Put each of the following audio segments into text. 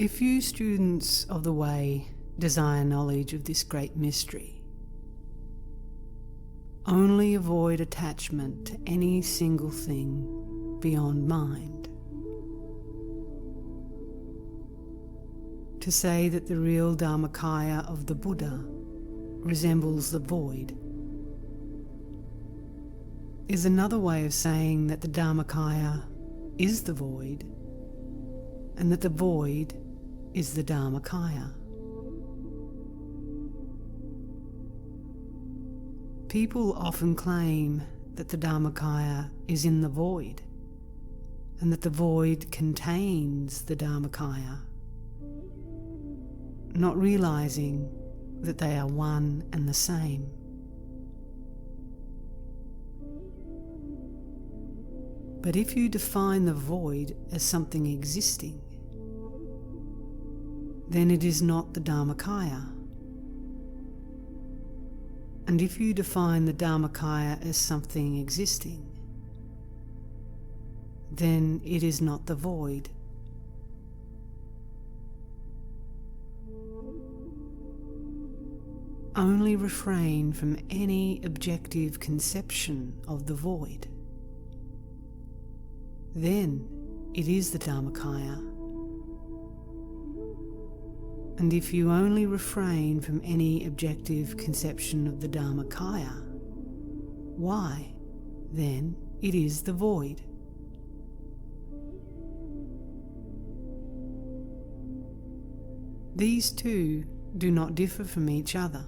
If you students of the Way desire knowledge of this great mystery, only avoid attachment to any single thing beyond mind. To say that the real Dharmakaya of the Buddha resembles the void is another way of saying that the Dharmakaya is the void and that the void is the Dharmakaya. People often claim that the Dharmakaya is in the void and that the void contains the Dharmakaya, not realizing that they are one and the same. But if you define the void as something existing, then it is not the Dharmakaya. And if you define the Dharmakaya as something existing, then it is not the void. Only refrain from any objective conception of the void. Then it is the Dharmakaya. And if you only refrain from any objective conception of the Dharmakaya, why, then it is the void. These two do not differ from each other,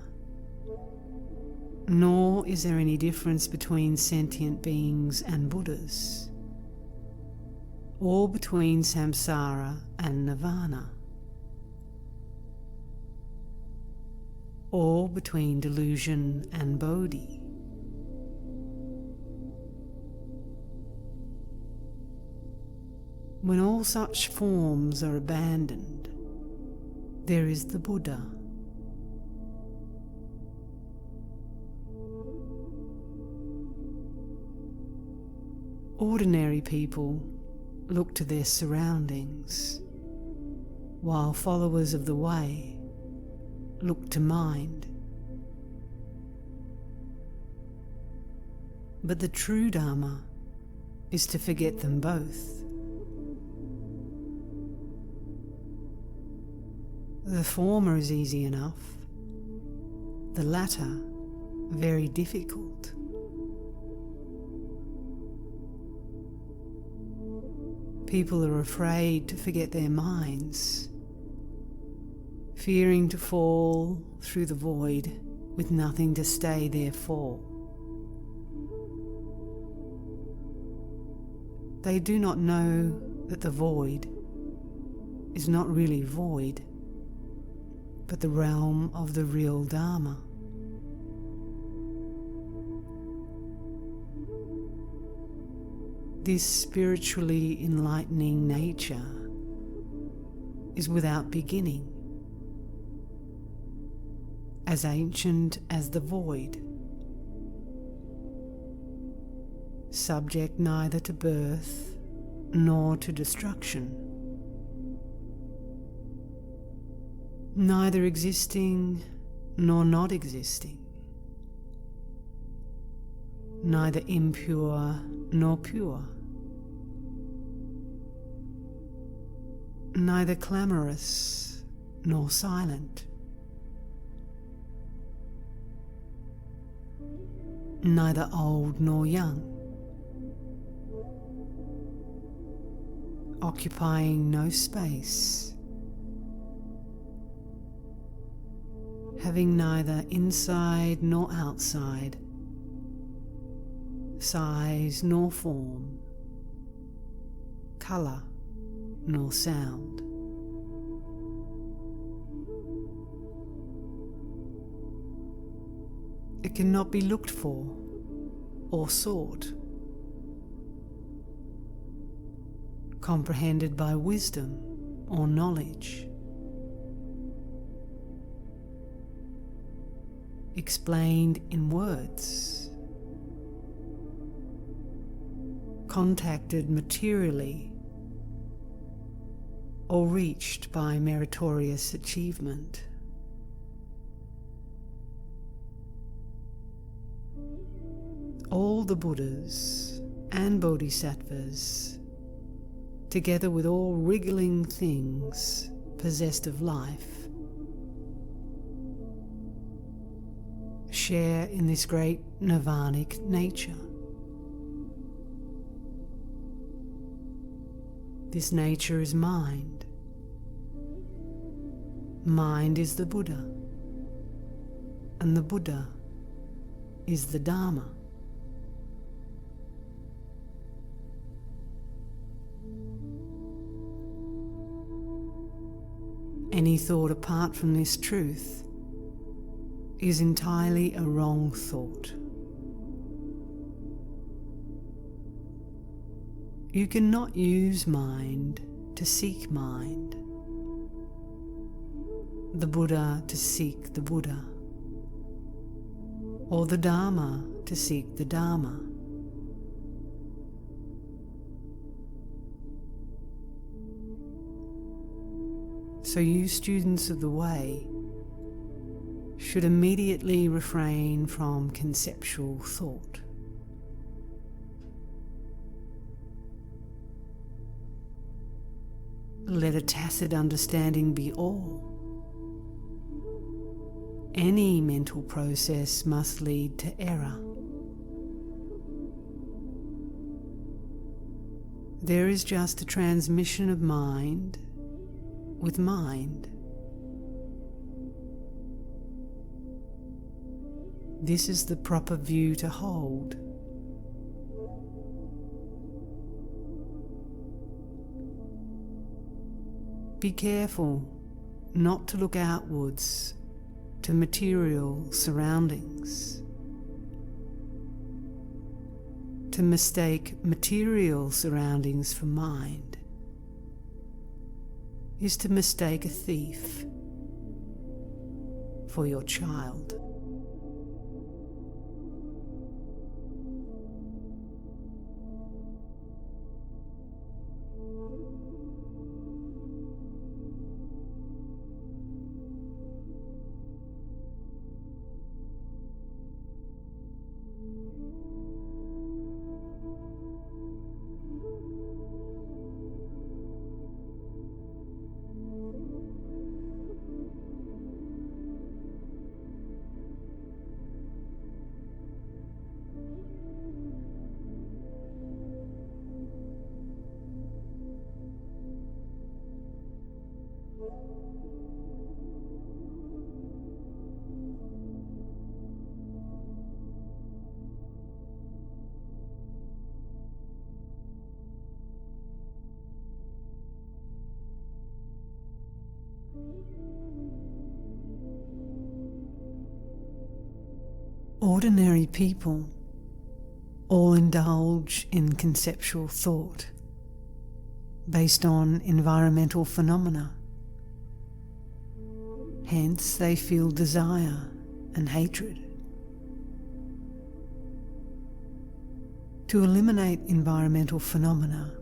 nor is there any difference between sentient beings and Buddhas, or between samsara and nirvana, or between delusion and bodhi. When all such forms are abandoned, there is the Buddha. Ordinary people look to their surroundings, while followers of the Way look to mind. But the true Dharma is to forget them both. The former is easy enough, the latter very difficult. People are afraid to forget their minds, fearing to fall through the void with nothing to stay their fall. They do not know that the void is not really void, but the realm of the real Dharma. This spiritually enlightening nature is without beginning, as ancient as the void, subject neither to birth nor to destruction, neither existing nor not existing, neither impure nor pure, neither clamorous nor silent, neither old nor young, occupying no space, having neither inside nor outside, size nor form, colour nor sound. It cannot be looked for or sought, comprehended by wisdom or knowledge, explained in words, contacted materially or reached by meritorious achievement. All the Buddhas and Bodhisattvas, together with all wriggling things possessed of life, share in this great nirvanic nature. This nature is mind. Mind is the Buddha, and the Buddha is the Dharma. Any thought apart from this truth is entirely a wrong thought. You cannot use mind to seek mind, the Buddha to seek the Buddha, or the Dharma to seek the Dharma. So you students of the Way should immediately refrain from conceptual thought. Let a tacit understanding be all. Any mental process must lead to error. There is just a transmission of mind with mind. This is the proper view to hold. Be careful not to look outwards to material surroundings. To mistake material surroundings for mind is to mistake a thief for your child. Ordinary people all indulge in conceptual thought based on environmental phenomena. Hence, they feel desire and hatred. To eliminate environmental phenomena,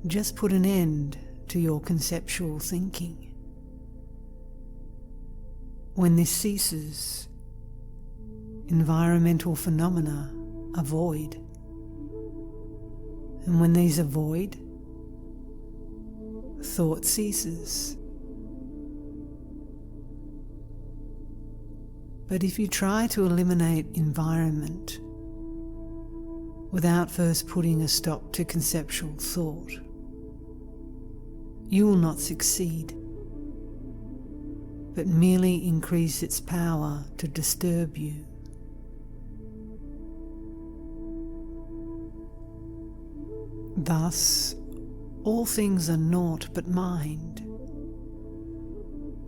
just put an end to your conceptual thinking. When this ceases, environmental phenomena are void. And when these are void, thought ceases. But if you try to eliminate environment without first putting a stop to conceptual thought, you will not succeed, but merely increase its power to disturb you. Thus, all things are naught but mind,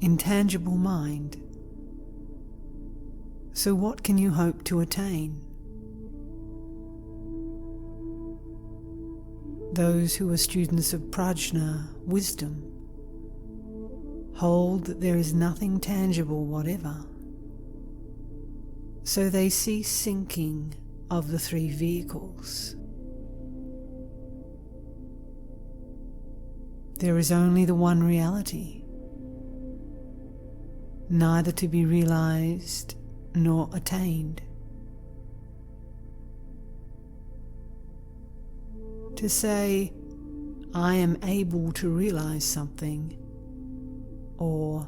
intangible mind. So what can you hope to attain? Those who are students of prajna, wisdom, hold that there is nothing tangible whatever. So they cease sinking of the three vehicles. There is only the one reality, neither to be realized nor attained. To say, I am able to realize something, or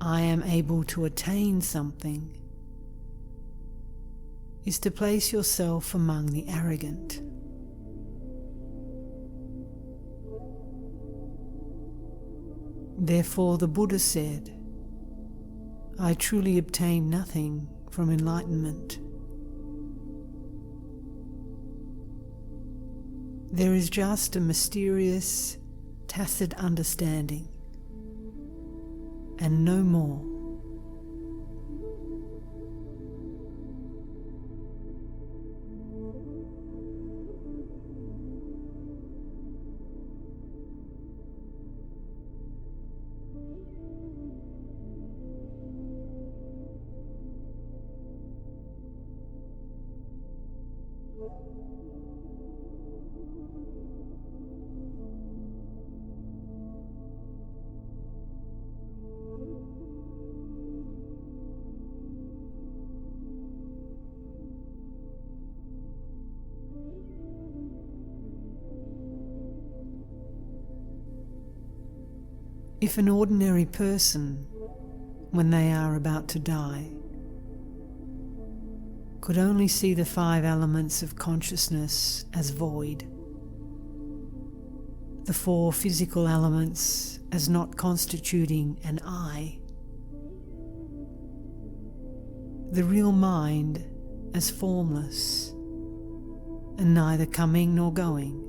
I am able to attain something, is to place yourself among the arrogant. Therefore the Buddha said, I truly obtain nothing from enlightenment. There is just a mysterious, tacit understanding, and no more. If an ordinary person, when they are about to die, could only see the 5 elements of consciousness as void, the 4 physical elements as not constituting an I, the real mind as formless and neither coming nor going,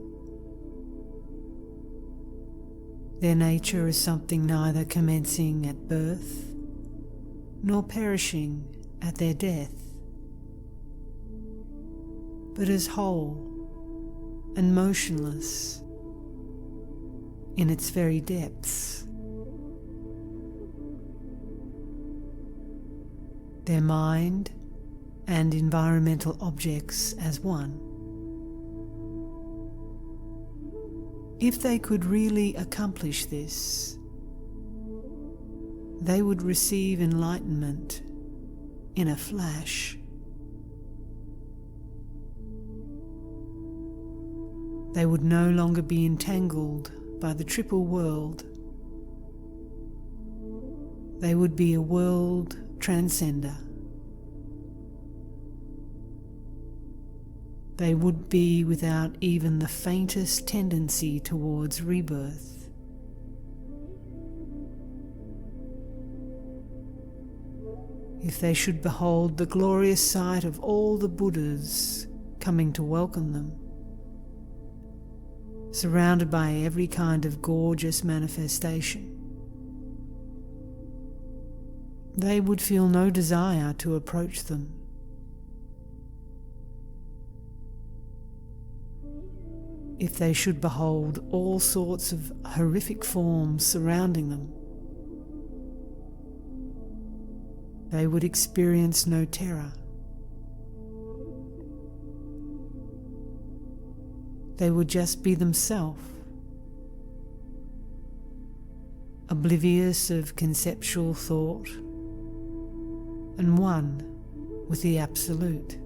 their nature is something neither commencing at birth nor perishing at their death, but as whole and motionless in its very depths. Their mind and environmental objects as one. If they could really accomplish this, they would receive enlightenment in a flash. They would no longer be entangled by the triple world. They would be a world transcender. They would be without even the faintest tendency towards rebirth. If they should behold the glorious sight of all the Buddhas coming to welcome them, surrounded by every kind of gorgeous manifestation, they would feel no desire to approach them. If they should behold all sorts of horrific forms surrounding them, they would experience no terror. They would just be themselves, oblivious of conceptual thought and one with the Absolute.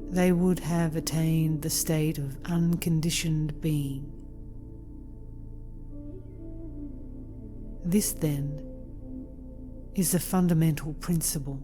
They would have attained the state of unconditioned being. This, then, is the fundamental principle.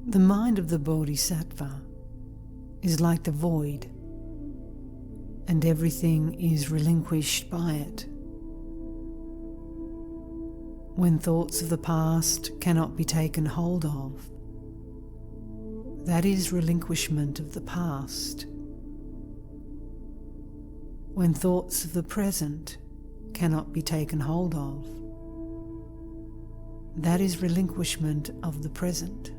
The mind of the Bodhisattva is like the void, and everything is relinquished by it. When thoughts of the past cannot be taken hold of, that is relinquishment of the past. When thoughts of the present cannot be taken hold of, that is relinquishment of the present.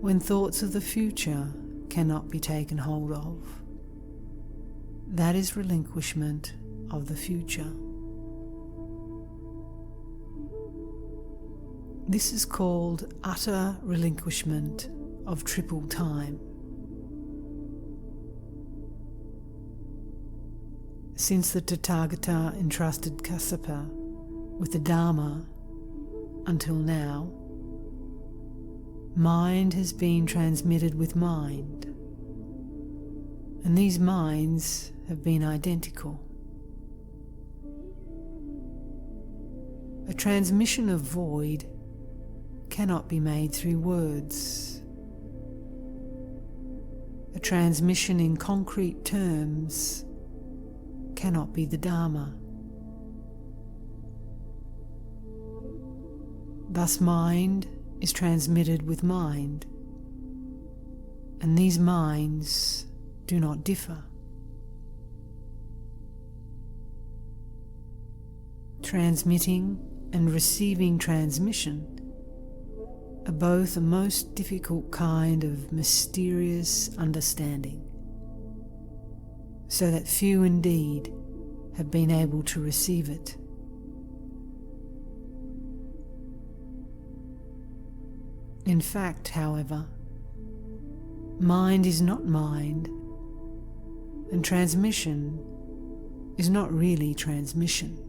When thoughts of the future cannot be taken hold of, that is relinquishment of the future. This is called utter relinquishment of triple time. Since the Tathagata entrusted Kassapa with the Dharma until now, mind has been transmitted with mind, and these minds have been identical. A transmission of void cannot be made through words. A transmission in concrete terms cannot be the Dharma. Thus mind is transmitted with mind, and these minds do not differ. Transmitting and receiving transmission are both a most difficult kind of mysterious understanding, so that few indeed have been able to receive it. In fact, however, mind is not mind, and transmission is not really transmission.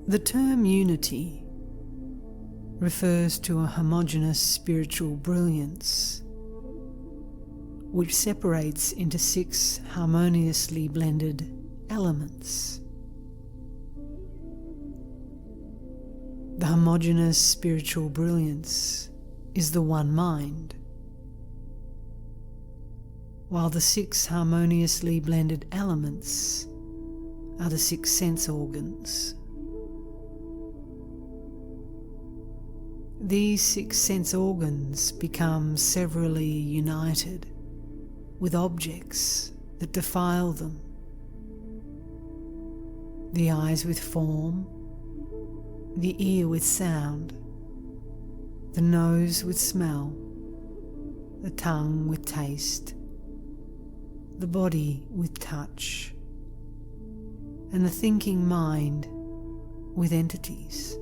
The term unity refers to a homogeneous spiritual brilliance which separates into 6 harmoniously blended elements. The homogeneous spiritual brilliance is the one mind, while the 6 harmoniously blended elements are the 6 sense organs. These 6 sense organs become severally united with objects that defile them. The eyes with form, the ear with sound, the nose with smell, the tongue with taste, the body with touch, and the thinking mind with entities.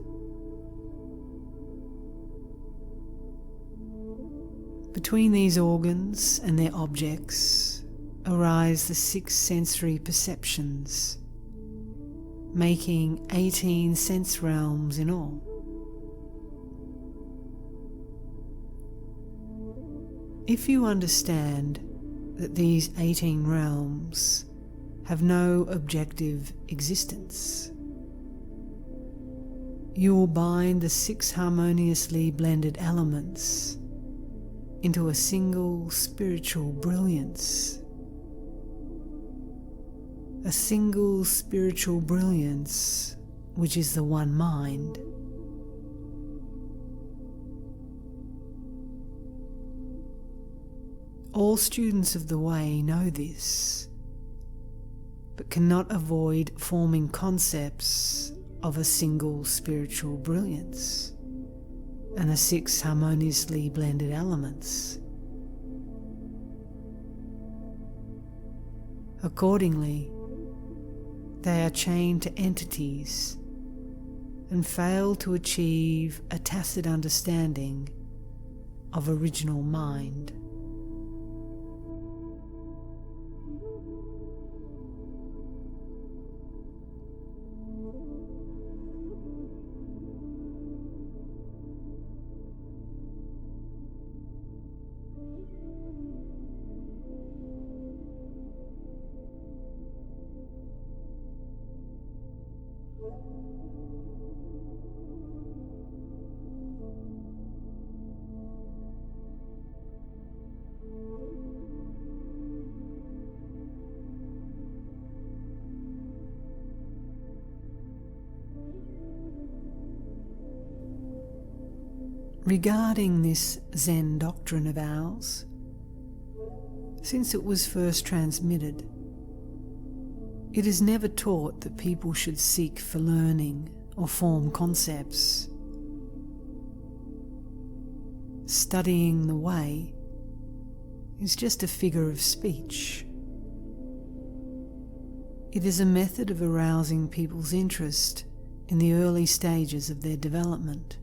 Between these organs and their objects arise the 6 sensory perceptions, making 18 sense realms in all. If you understand that these 18 realms have no objective existence, you will bind the 6 harmoniously blended elements into a single spiritual brilliance. A single spiritual brilliance which is the one mind. All students of the way know this, but cannot avoid forming concepts of a single spiritual brilliance and the 6 harmoniously blended elements. Accordingly, they are chained to entities and fail to achieve a tacit understanding of original mind. Regarding this Zen doctrine of ours, since it was first transmitted, it is never taught that people should seek for learning or form concepts. Studying the way is just a figure of speech. It is a method of arousing people's interest in the early stages of their development.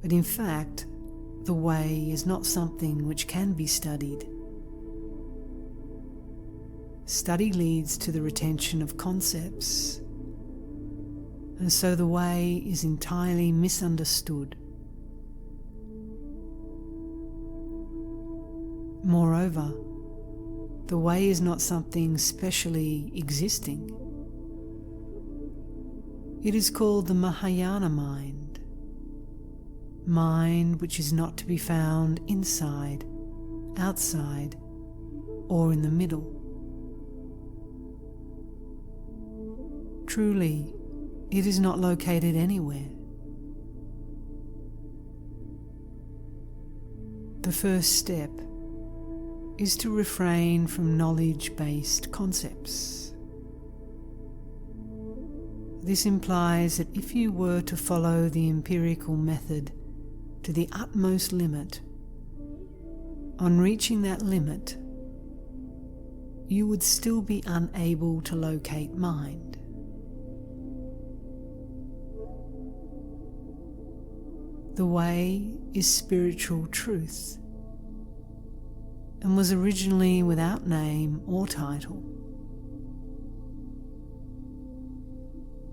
But in fact, the way is not something which can be studied. Study leads to the retention of concepts, and so the way is entirely misunderstood. Moreover, the way is not something specially existing. It is called the Mahayana mind which is not to be found inside, outside, or in the middle. Truly, it is not located anywhere. The first step is to refrain from knowledge-based concepts. This implies that if you were to follow the empirical method to the utmost limit, on reaching that limit, you would still be unable to locate mind. The way is spiritual truth, and was originally without name or title.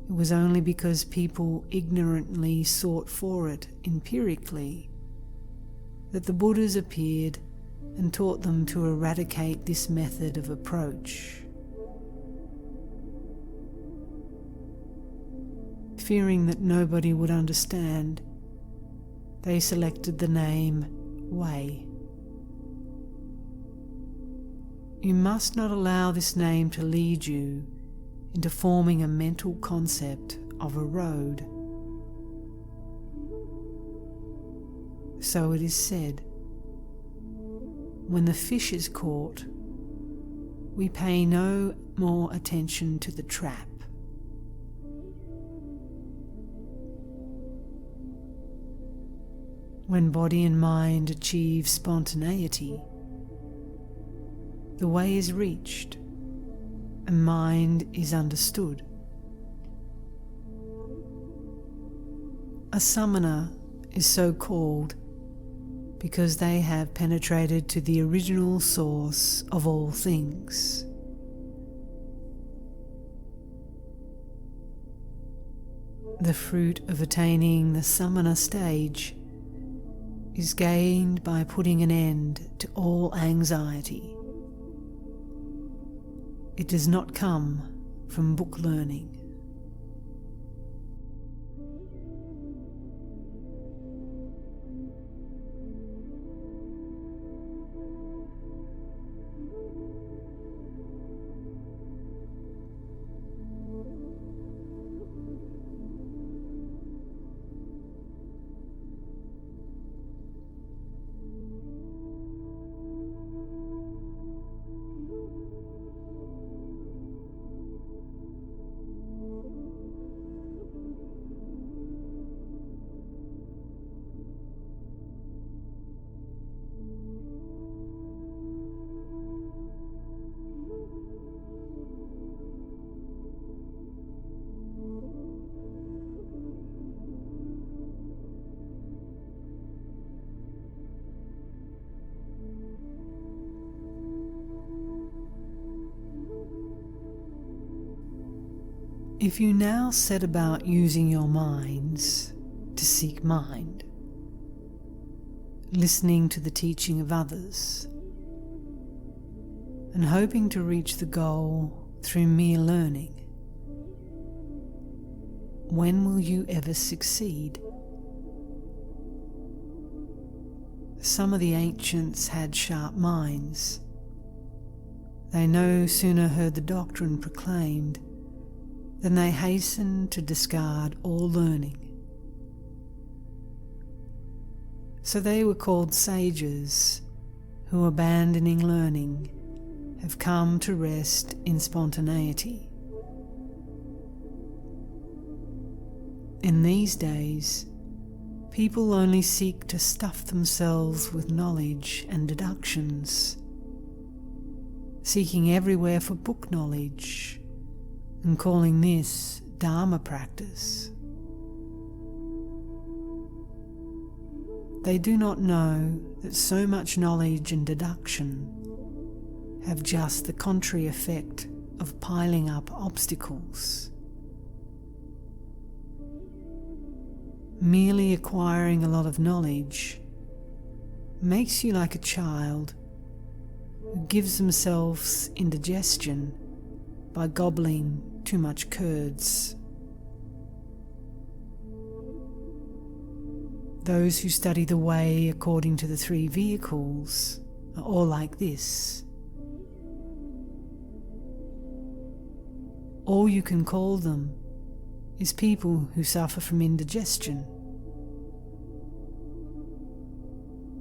It was only because people ignorantly sought for it empirically that the Buddhas appeared and taught them to eradicate this method of approach. Fearing that nobody would understand, they selected the name Way. You must not allow this name to lead you into forming a mental concept of a road. So it is said, when the fish is caught, we pay no more attention to the trap. When body and mind achieve spontaneity, the way is reached and mind is understood. A samana is so called because they have penetrated to the original source of all things. The fruit of attaining the samana stage is gained by putting an end to all anxiety. It does not come from book learning. If you now set about using your minds to seek mind, listening to the teaching of others, and hoping to reach the goal through mere learning, when will you ever succeed? Some of the ancients had sharp minds. They no sooner heard the doctrine proclaimed than they hastened to discard all learning. So they were called sages, who, abandoning learning, have come to rest in spontaneity. In these days, people only seek to stuff themselves with knowledge and deductions, seeking everywhere for book knowledge and calling this Dharma practice. They do not know that so much knowledge and deduction have just the contrary effect of piling up obstacles. Merely acquiring a lot of knowledge makes you like a child who gives themselves indigestion by gobbling too much curds. Those who study the way according to the three vehicles are all like this. All you can call them is people who suffer from indigestion.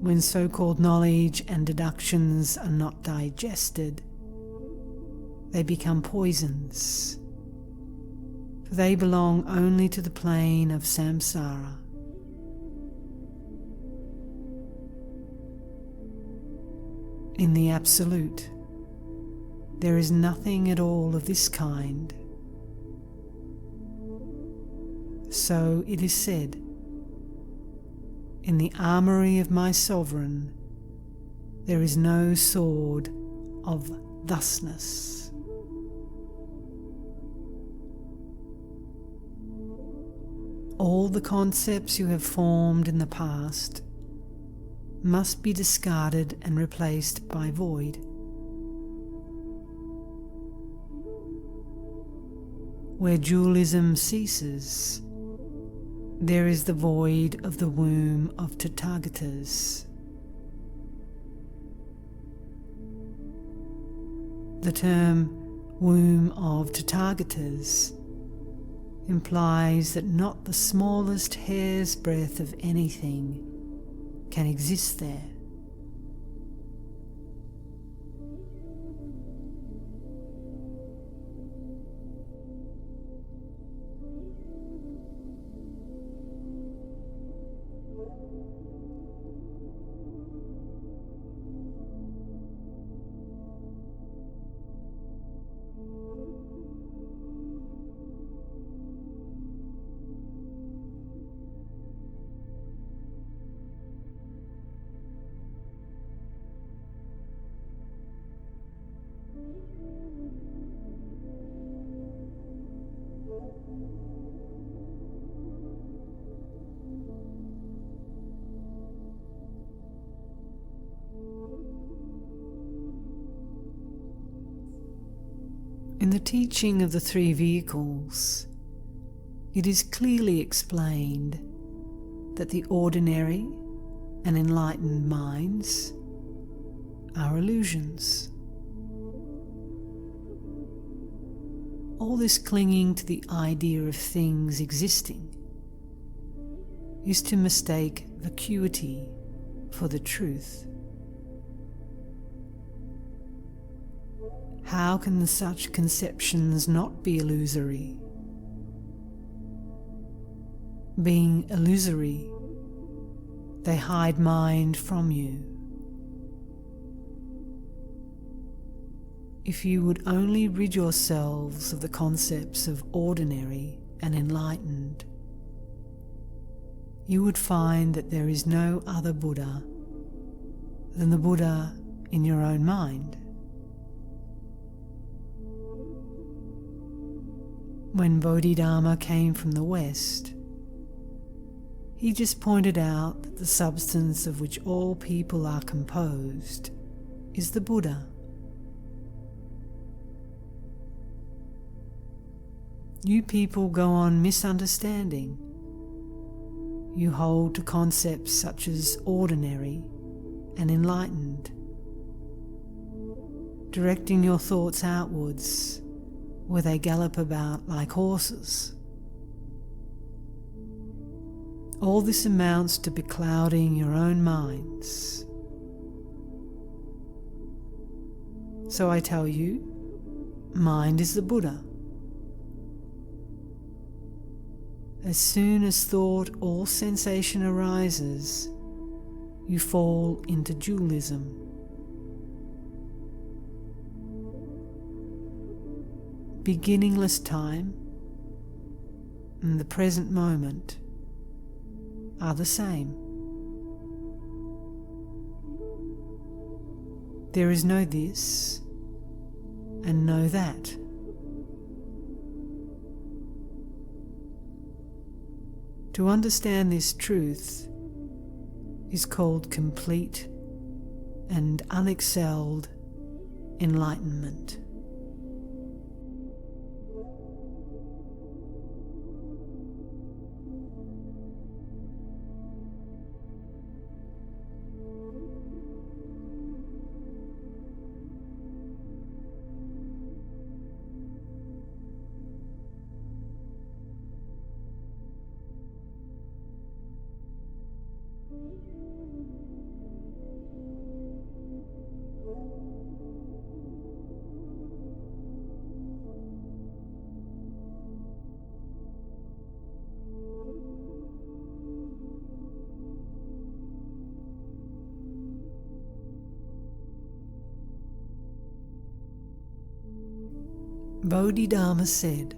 When so-called knowledge and deductions are not digested, they become poisons, for they belong only to the plane of samsara. In the Absolute, there is nothing at all of this kind. So it is said, in the armoury of my sovereign, there is no sword of thusness. All the concepts you have formed in the past must be discarded and replaced by void. Where dualism ceases, there is the void of the womb of Tathagatas. The term womb of Tathagatas implies that not the smallest hair's breadth of anything can exist there. In the teaching of the three vehicles, it is clearly explained that the ordinary and enlightened minds are illusions. All this clinging to the idea of things existing is to mistake vacuity for the truth. How can such conceptions not be illusory? Being illusory, they hide mind from you. If you would only rid yourselves of the concepts of ordinary and enlightened, you would find that there is no other Buddha than the Buddha in your own mind. When Bodhidharma came from the West, he just pointed out that the substance of which all people are composed is the Buddha. You people go on misunderstanding. You hold to concepts such as ordinary and enlightened, directing your thoughts outwards where they gallop about like horses. All this amounts to beclouding your own minds. So I tell you, mind is the Buddha. As soon as thought or sensation arises, you fall into dualism. Beginningless time and the present moment are the same. There is no this and no that. To understand this truth is called complete and unexcelled enlightenment. Bodhidharma said,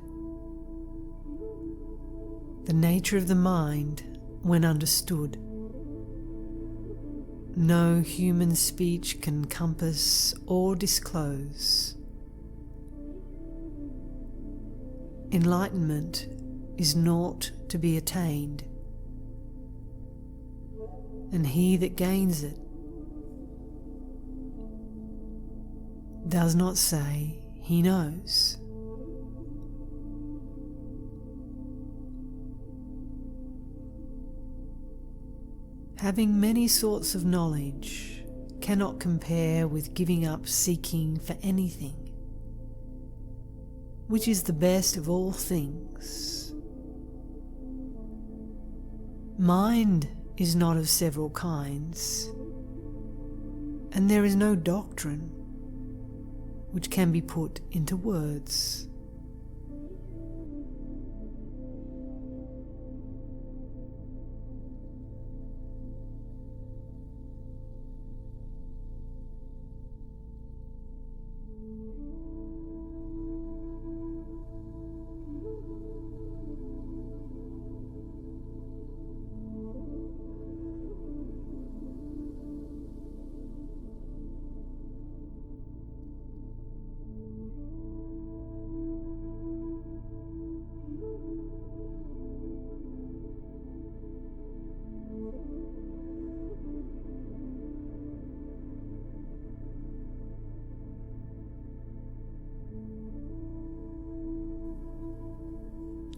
"The nature of the mind, when understood, no human speech can compass or disclose. Enlightenment is naught to be attained, and he that gains it does not say he knows." Having many sorts of knowledge cannot compare with giving up seeking for anything, which is the best of all things. Mind is not of several kinds, and there is no doctrine which can be put into words.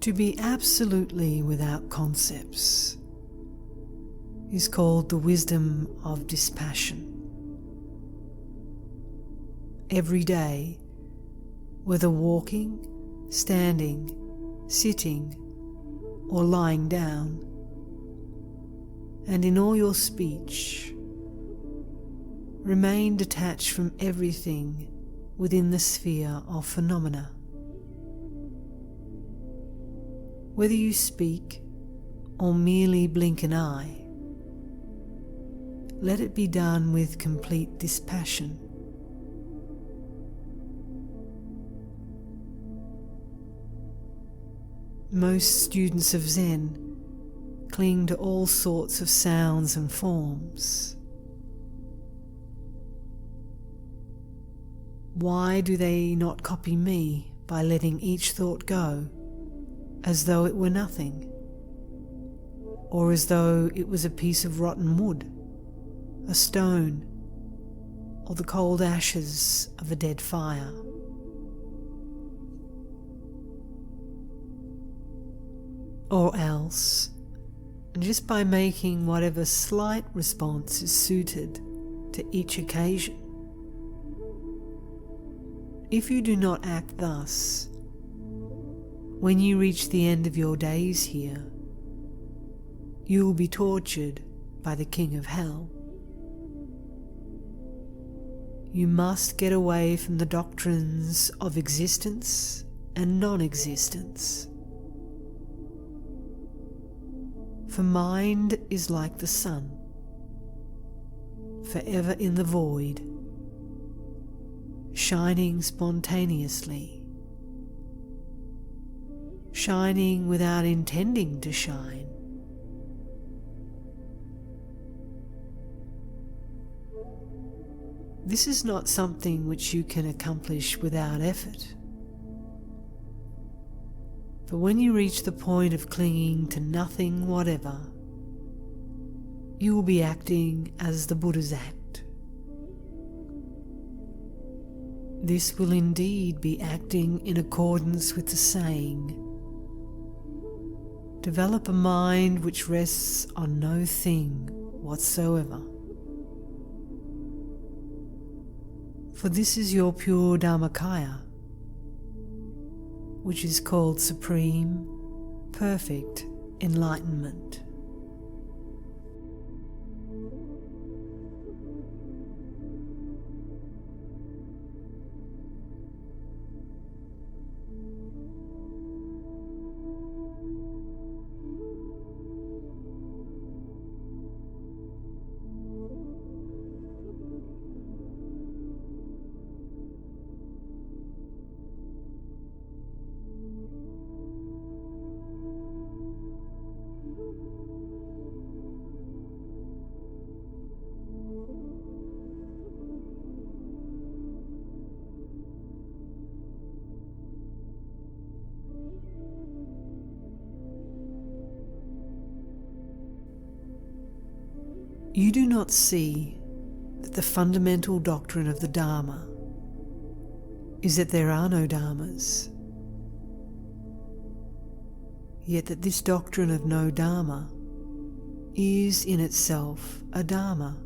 To be absolutely without concepts is called the wisdom of dispassion. Every day, whether walking, standing, sitting, or lying down, and in all your speech, remain detached from everything within the sphere of phenomena. Whether you speak or merely blink an eye, let it be done with complete dispassion. Most students of Zen cling to all sorts of sounds and forms. Why do they not copy me by letting each thought go as though it were nothing, or as though it was a piece of rotten wood, a stone, or the cold ashes of a dead fire. Or else, just by making whatever slight response is suited to each occasion. If you do not act thus, when you reach the end of your days here, you will be tortured by the King of Hell. You must get away from the doctrines of existence and non-existence. For mind is like the sun, forever in the void, shining spontaneously, shining without intending to shine. This is not something which you can accomplish without effort. But when you reach the point of clinging to nothing whatever, you will be acting as the Buddhas act. This will indeed be acting in accordance with the saying, "Develop a mind which rests on no thing whatsoever." For this is your pure Dharmakaya, which is called supreme, perfect enlightenment. You do not see that the fundamental doctrine of the Dharma is that there are no Dharmas, yet that this doctrine of no Dharma is in itself a Dharma.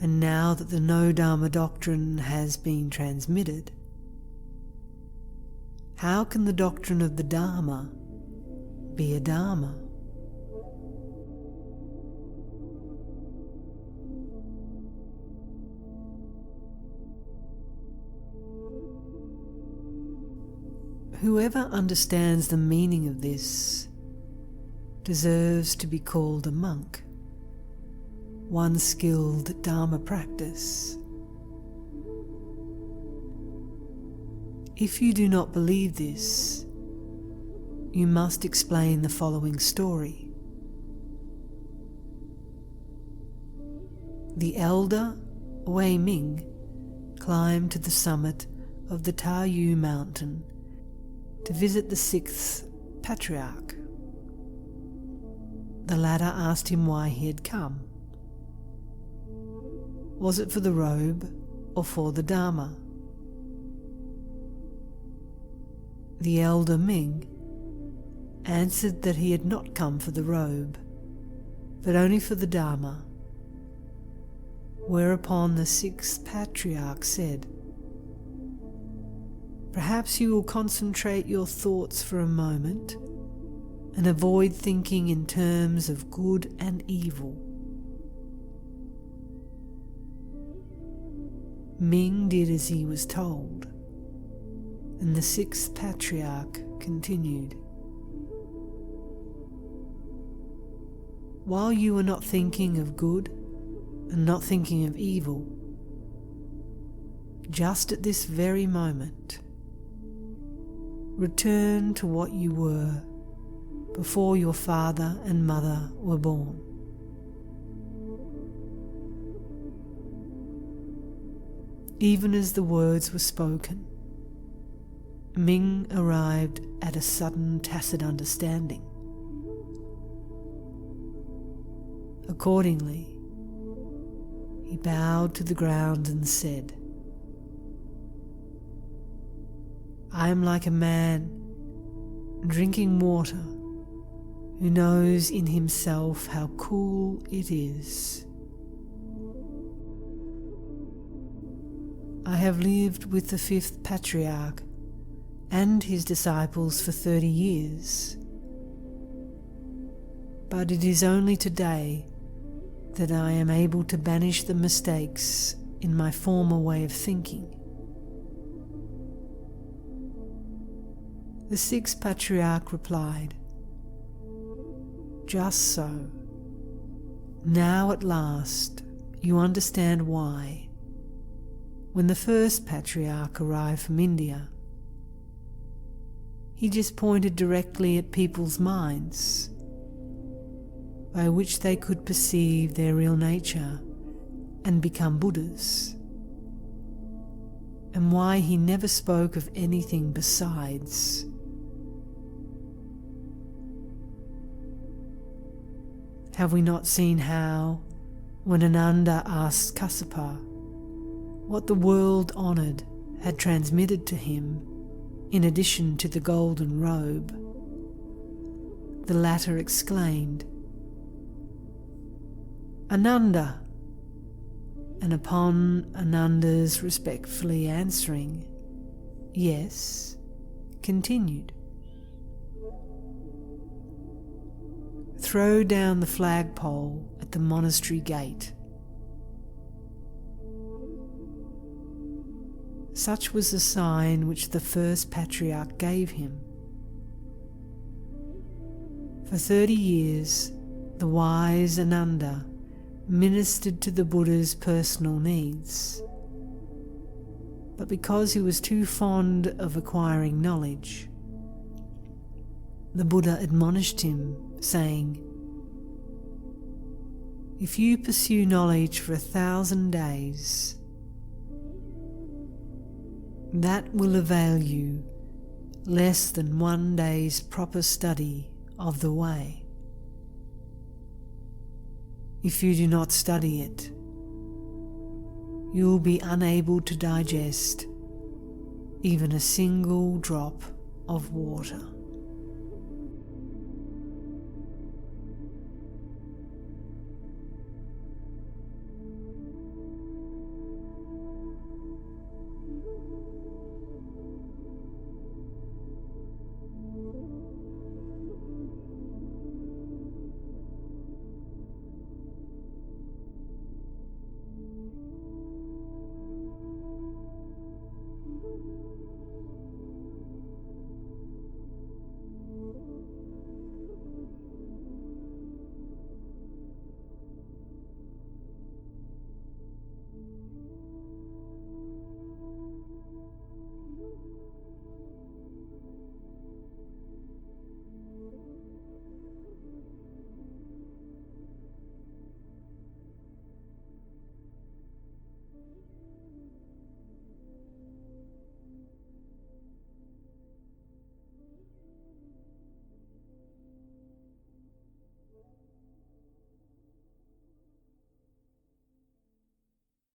And now that the no Dharma doctrine has been transmitted, how can the doctrine of the Dharma be a Dharma? Whoever understands the meaning of this deserves to be called a monk, one skilled at Dharma practice. If you do not believe this, you must explain the following story. The elder Wei Ming climbed to the summit of the Taoyu mountain to visit the sixth patriarch. The latter asked him why he had come. Was it for the robe or for the Dharma? The elder Ming answered that he had not come for the robe, but only for the Dharma. Whereupon the sixth patriarch said, "Perhaps you will concentrate your thoughts for a moment and avoid thinking in terms of good and evil." Ming did as he was told, and the sixth patriarch continued, "While you are not thinking of good and not thinking of evil, just at this very moment, return to what you were before your father and mother were born. Even as the words were spoken, Ming arrived at a sudden tacit understanding. Accordingly, he bowed to the ground and said, "I am like a man drinking water who knows in himself how cool it is. I have lived with the fifth patriarch and his disciples for 30 years, but it is only today that I am able to banish the mistakes in my former way of thinking." The sixth patriarch replied, "Just so. Now at last you understand why, when the first patriarch arrived from India, he just pointed directly at people's minds, by which they could perceive their real nature and become Buddhas, and why he never spoke of anything besides. Have we not seen how, when Ananda asked Kassapa what the world honoured had transmitted to him in addition to the golden robe, the latter exclaimed, "Ananda!" And upon Ananda's respectfully answering, "Yes," continued, "Throw down the flagpole at the monastery gate." Such was the sign which the first patriarch gave him. For 30 years, the wise Ananda ministered to the Buddha's personal needs. But because he was too fond of acquiring knowledge, the Buddha admonished him, saying, "If you pursue knowledge for 1,000 days, that will avail you less than 1 day's proper study of the way. If you do not study it, you will be unable to digest even a single drop of water."